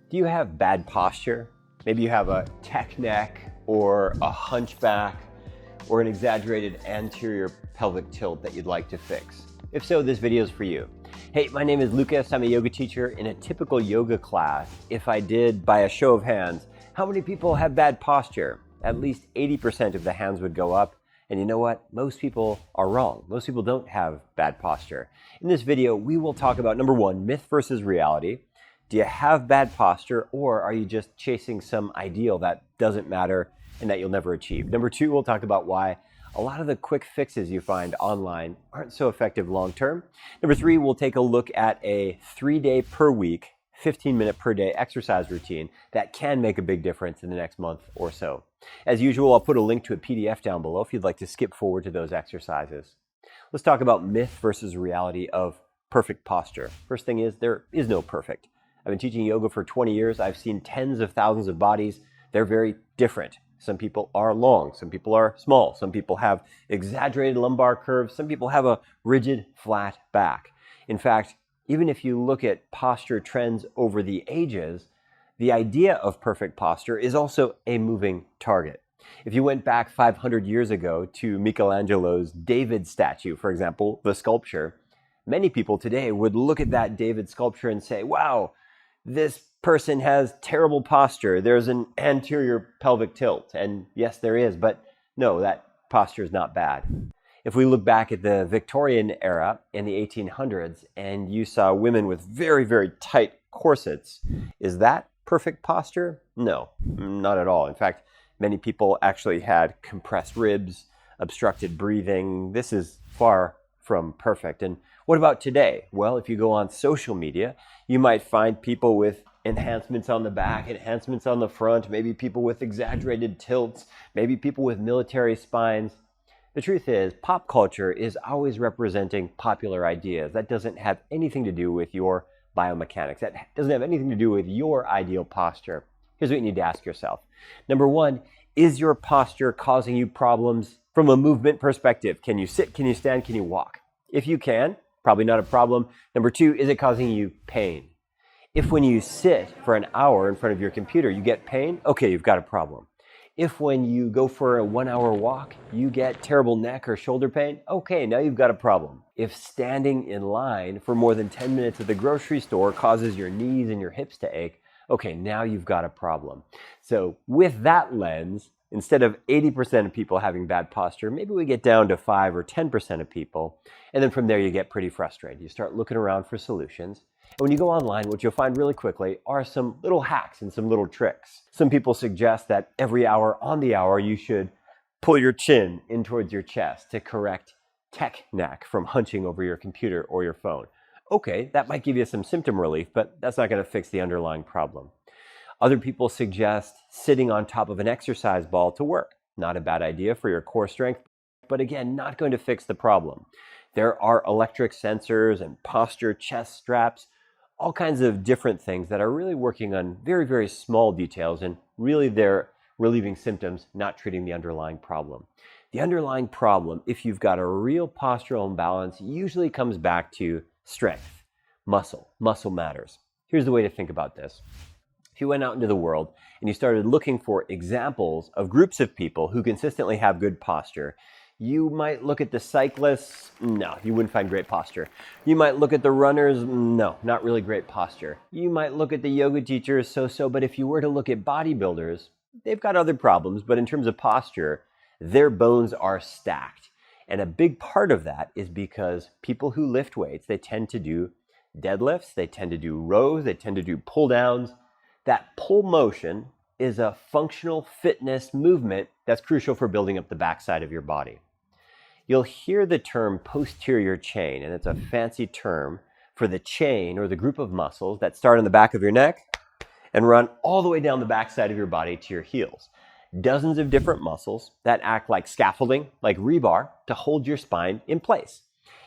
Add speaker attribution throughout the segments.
Speaker 1: Do you have bad posture? Maybe you have a tech neck or a hunchback or an exaggerated anterior pelvic tilt that you'd like to fix. If so, this video is for you. Hey, my name is Lucas. I'm a yoga teacher. In a typical yoga class, if I did by a show of hands, how many people have bad posture? At least 80% of the hands would go up. And you know what? Most people are wrong. Most people don't have bad posture. In this video, we will talk about number one, myth versus reality. Do you have bad posture, or are you just chasing some ideal that doesn't matter and that you'll never achieve? Number two, we'll talk about why a lot of the quick fixes you find online aren't so effective long term. Number three, we'll take a look at a 3-day per week, 15-minute per day exercise routine that can make a big difference in the next month or so. As usual, I'll put a link to a PDF down below if you'd like to skip forward to those exercises. Let's talk about myth versus reality of perfect posture. First thing is, there is no perfect. I've been teaching yoga for 20 years. I've seen tens of thousands of bodies. They're very different. Some people are long, some people are small, some people have exaggerated lumbar curves, some people have a rigid, flat back. In fact, even if you look at posture trends over the ages, the idea of perfect posture is also a moving target. If you went back 500 years ago to Michelangelo's David statue, for example, the sculpture, many people today would look at that David sculpture and say, wow, this person has terrible posture. There's an anterior pelvic tilt. And yes, there is, but no, that posture is not bad. If we look back at the Victorian era in the 1800s and you saw women with very, very tight corsets, is that perfect posture? No, not at all. In fact, many people actually had compressed ribs, obstructed breathing. This is far from perfect. And what about today? Well, if you go on social media, you might find people with enhancements on the back, enhancements on the front, maybe people with exaggerated tilts, maybe people with military spines. The truth is, pop culture is always representing popular ideas. That doesn't have anything to do with your biomechanics. That doesn't have anything to do with your ideal posture. Here's what you need to ask yourself. Number one, is your posture causing you problems from a movement perspective? Can you sit? Can you stand? Can you walk? If you can, probably not a problem. Number two, is it causing you pain? If when you sit for an hour in front of your computer, you get pain, okay, you've got a problem. If when you go for a 1-hour walk, you get terrible neck or shoulder pain, okay, now you've got a problem. If standing in line for more than 10 minutes at the grocery store causes your knees and your hips to ache, okay, now you've got a problem. So with that lens, instead of 80% of people having bad posture, maybe we get down to 5 or 10% of people. And then from there, you get pretty frustrated. You start looking around for solutions. And when you go online, what you'll find really quickly are some little hacks and some little tricks. Some people suggest that every hour on the hour, you should pull your chin in towards your chest to correct tech neck from hunching over your computer or your phone. Okay, that might give you some symptom relief, but that's not going to fix the underlying problem. Other people suggest sitting on top of an exercise ball to work. Not a bad idea for your core strength, but again, not going to fix the problem. There are electric sensors and posture chest straps, all kinds of different things that are really working on very, very small details, and really they're relieving symptoms, not treating the underlying problem. The underlying problem, if you've got a real postural imbalance, usually comes back to strength, muscle. Muscle matters. Here's the way to think about this. If you went out into the world and you started looking for examples of groups of people who consistently have good posture, you might look at the cyclists. No, you wouldn't find great posture. You might look at the runners. No, not really great posture. You might look at the yoga teachers, so-so, but if you were to look at bodybuilders, they've got other problems, but in terms of posture, their bones are stacked. And a big part of that is because people who lift weights, they tend to do deadlifts, they tend to do rows, they tend to do pull downs. That pull motion is a functional fitness movement that's crucial for building up the backside of your body. You'll hear the term posterior chain, and it's a fancy term for the chain or the group of muscles that start on the back of your neck and run all the way down the backside of your body to your heels. Dozens of different muscles that act like scaffolding, like rebar, to hold your spine in place.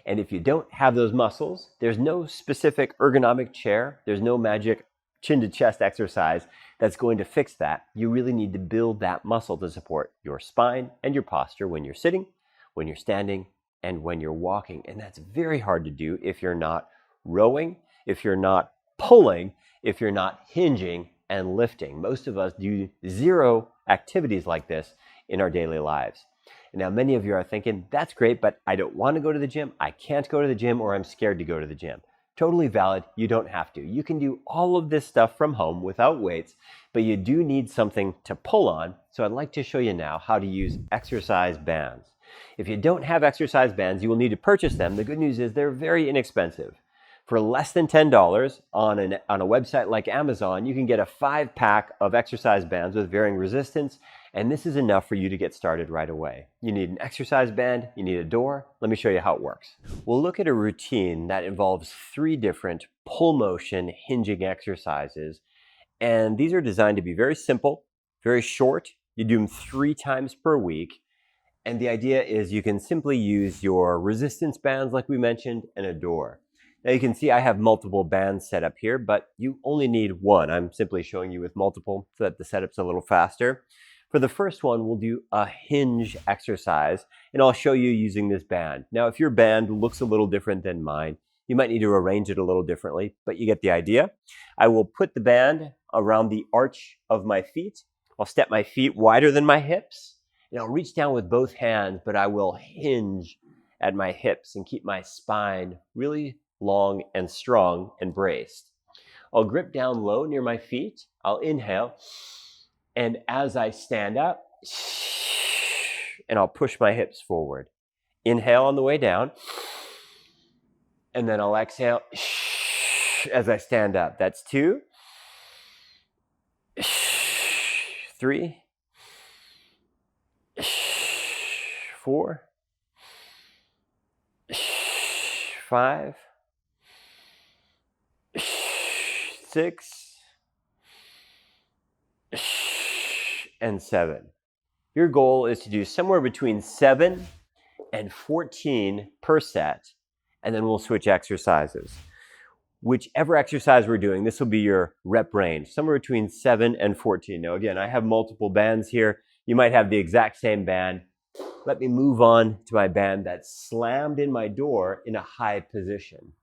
Speaker 1: And if you don't have those muscles, there's no specific ergonomic chair, there's no magic chin to chest exercise that's going to fix that. You really need to build that muscle to support your spine and your posture when you're sitting, when you're standing, and when you're walking. And that's very hard to do if you're not rowing, if you're not pulling if you're not hinging and lifting. Most of us do zero activities like this in our daily lives. And now many of you are thinking, that's great, but I don't want to go to the gym, I can't go to the gym, or I'm scared to go to the gym. Totally valid. You don't have to. You can do all of this stuff from home without weights, but you do need something to pull on. So I'd like to show you now how to use exercise bands. If you don't have exercise bands, you will need to purchase them. The good news is they're very inexpensive. For less than $10 on a website like Amazon, you can get a 5-pack of exercise bands with varying resistance, and this is enough for you to get started right away. You need an exercise band, you need a door. Let me show you how it works. We'll look at a routine that involves 3 different pull motion hinging exercises, and these are designed to be very simple, very short. You do them 3 times per week, and the idea is you can simply use your resistance bands like we mentioned and a door. Now you can see I have multiple bands set up here, but you only need one. I'm simply showing you with multiple so that the setup's a little faster. For the first one, we'll do a hinge exercise, and I'll show you using this band. Now, if your band looks a little different than mine, you might need to arrange it a little differently, but you get the idea. I will put the band around the arch of my feet. I'll step my feet wider than my hips, and I'll reach down with both hands, but I will hinge at my hips and keep my spine really long and strong and braced. I'll grip down low near my feet. I'll inhale. And as I stand up, and I'll push my hips forward. Inhale on the way down. And then I'll exhale as I stand up. That's 2, 3, 4, 5, 6, and 7. Your goal is to do somewhere between 7 and 14 per set, and then we'll switch exercises. Whichever exercise we're doing, this will be your rep range, somewhere between 7 and 14. Now again, I have multiple bands here. You might have the exact same band. Let me move on to my band that's slammed in my door in a high position.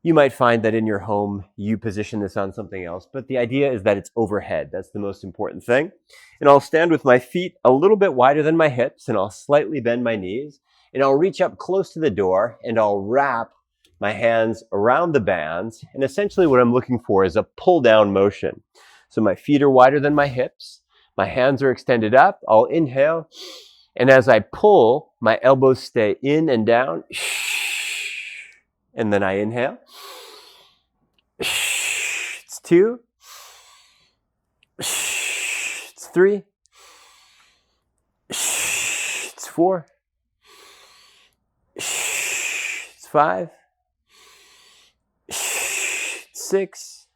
Speaker 1: You might find that in your home, you position this on something else, but the idea is that it's overhead. That's the most important thing. And I'll stand with my feet a little bit wider than my hips, and I'll slightly bend my knees, and I'll reach up close to the door, and I'll wrap my hands around the bands. And essentially what I'm looking for is a pull down motion. So my feet are wider than my hips. My hands are extended up. I'll inhale. And as I pull, my elbows stay in and down. And then I inhale. It's 2. It's 3. It's 4. It's 5. It's 6.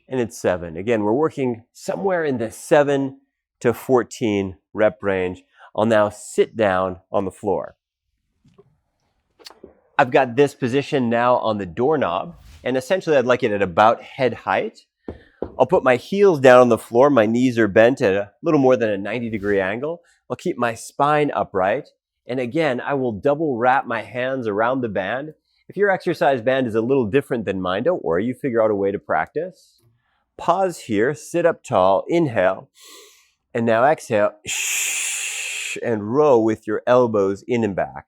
Speaker 1: And it's 7. Again, we're working somewhere in the 7 to 14 rep range. I'll now sit down on the floor. I've got this position now on the doorknob, and essentially I'd like it at about head height. I'll put my heels down on the floor. My knees are bent at a little more than a 90-degree angle. I'll keep my spine upright. And again, I will double wrap my hands around the band. If your exercise band is a little different than mine, don't worry, you figure out a way to practice. Pause here, sit up tall, inhale, and now exhale, and row with your elbows in and back.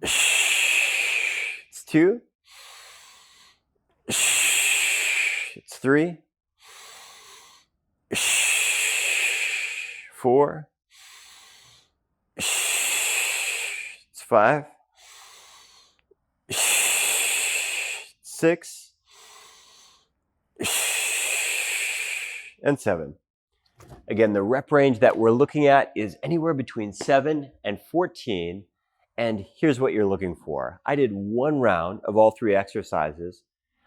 Speaker 1: It's 2. It's 3. 4. It's 5. 6. And 7. Again, the rep range that we're looking at is anywhere between 7 and 14. And here's what you're looking for. I did 1 round of all 3 exercises.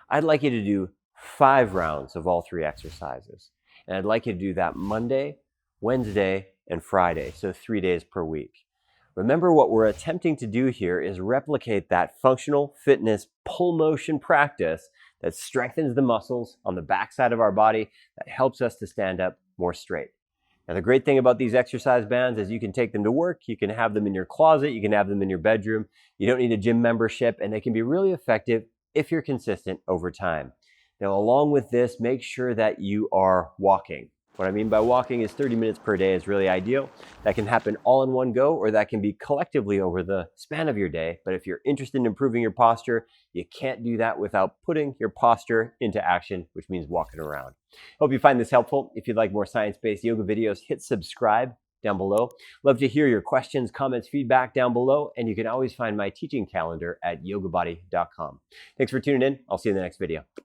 Speaker 1: I'd like you to do 5 rounds of all 3 exercises. And I'd like you to do that Monday, Wednesday, and Friday, so 3 days per week. Remember, what we're attempting to do here is replicate that functional fitness pull motion practice that strengthens the muscles on the backside of our body, that helps us to stand up more straight. Now, the great thing about these exercise bands is you can take them to work, you can have them in your closet, you can have them in your bedroom. You don't need a gym membership, and they can be really effective if you're consistent over time. Now, along with this, make sure that you are walking. What I mean by walking is 30 minutes per day is really ideal. That can happen all in one go, or that can be collectively over the span of your day. But if you're interested in improving your posture, you can't do that without putting your posture into action, which means walking around. Hope you find this helpful. If you'd like more science-based yoga videos, hit subscribe down below. Love to hear your questions, comments, feedback down below. And you can always find my teaching calendar at yogabody.com. Thanks for tuning in. I'll see you in the next video.